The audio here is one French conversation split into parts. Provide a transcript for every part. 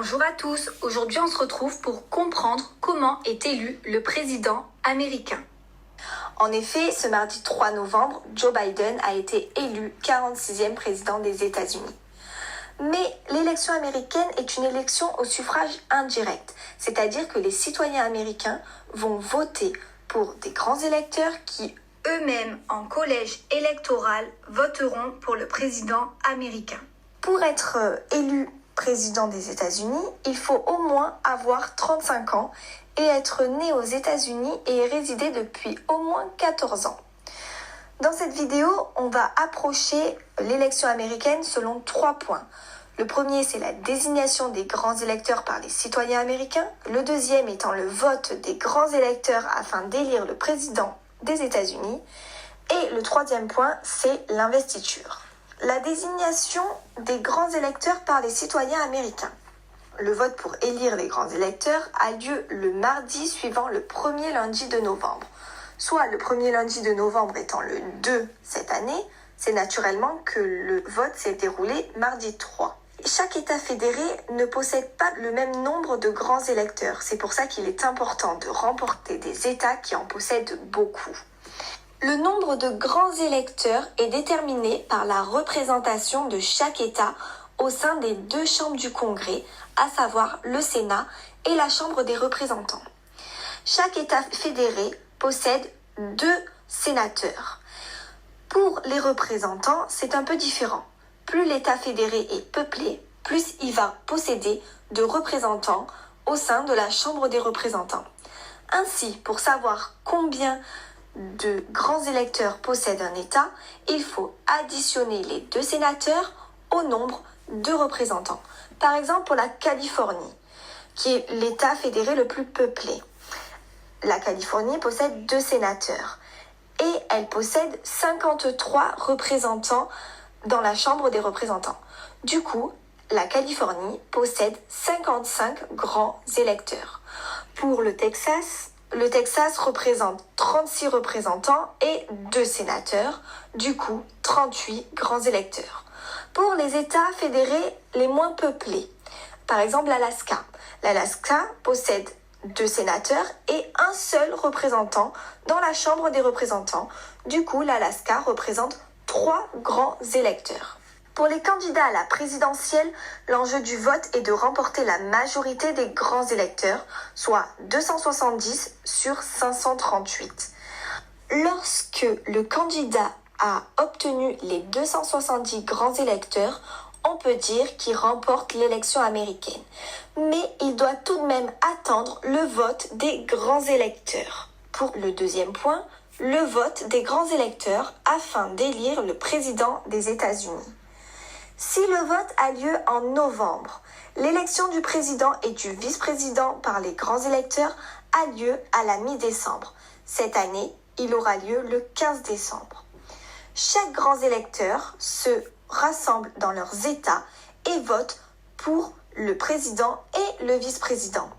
Bonjour à tous, aujourd'hui on se retrouve pour comprendre comment est élu le président américain. En effet, ce mardi 3 novembre, Joe Biden a été élu 46e président des États-Unis. Mais l'élection américaine est une élection au suffrage indirect, c'est-à-dire que les citoyens américains vont voter pour des grands électeurs qui, eux-mêmes en collège électoral, voteront pour le président américain. Pour être élu président des États-Unis, il faut au moins avoir 35 ans et être né aux États-Unis et résider depuis au moins 14 ans. Dans cette vidéo, on va approcher l'élection américaine selon 3 points. Le premier, c'est la désignation des grands électeurs par les citoyens américains. Le deuxième étant le vote des grands électeurs afin d'élire le président des États-Unis. Et le troisième point, c'est l'investiture. La désignation des grands électeurs par les citoyens américains. Le vote pour élire les grands électeurs a lieu le mardi suivant le premier lundi de novembre. Soit le premier lundi de novembre étant le 2 cette année, c'est naturellement que le vote s'est déroulé mardi 3. Chaque État fédéré ne possède pas le même nombre de grands électeurs. C'est pour ça qu'il est important de remporter des États qui en possèdent beaucoup. Le nombre de grands électeurs est déterminé par la représentation de chaque État au sein des 2 chambres du Congrès, à savoir le Sénat et la Chambre des représentants. Chaque État fédéré possède 2 sénateurs. Pour les représentants, c'est un peu différent. Plus l'État fédéré est peuplé, plus il va posséder de représentants au sein de la Chambre des représentants. Ainsi, pour savoir combien de grands électeurs possède un État, il faut additionner les 2 sénateurs au nombre de représentants. Par exemple, pour la Californie, qui est l'État fédéré le plus peuplé, la Californie possède 2 sénateurs et elle possède 53 représentants dans la Chambre des représentants. Du coup, la Californie possède 55 grands électeurs. Pour le Texas représente 36 représentants et 2 sénateurs, du coup 38 grands électeurs. Pour les États fédérés les moins peuplés, par exemple l'Alaska possède 2 sénateurs et un seul représentant dans la Chambre des représentants. Du coup, l'Alaska représente 3 grands électeurs. Pour les candidats à la présidentielle, l'enjeu du vote est de remporter la majorité des grands électeurs, soit 270 sur 538. Lorsque le candidat a obtenu les 270 grands électeurs, on peut dire qu'il remporte l'élection américaine. Mais il doit tout de même attendre le vote des grands électeurs. Pour le deuxième point, le vote des grands électeurs afin d'élire le président des États-Unis. Si le vote a lieu en novembre, l'élection du président et du vice-président par les grands électeurs a lieu à la mi-décembre. Cette année, il aura lieu le 15 décembre. Chaque grand électeur se rassemble dans leurs États et vote pour le président et le vice-président.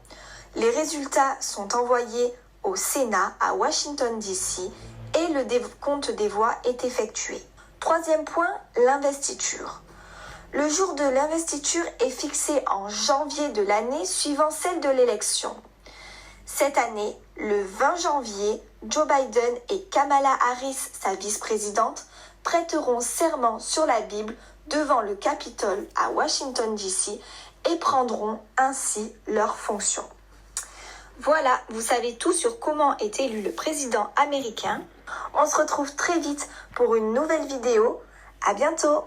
Les résultats sont envoyés au Sénat à Washington DC et le décompte des voix est effectué. Troisième point, l'investiture. Le jour de l'investiture est fixé en janvier de l'année suivant celle de l'élection. Cette année, le 20 janvier, Joe Biden et Kamala Harris, sa vice-présidente, prêteront serment sur la Bible devant le Capitole à Washington DC et prendront ainsi leurs fonctions. Voilà, vous savez tout sur comment est élu le président américain. On se retrouve très vite pour une nouvelle vidéo. À bientôt!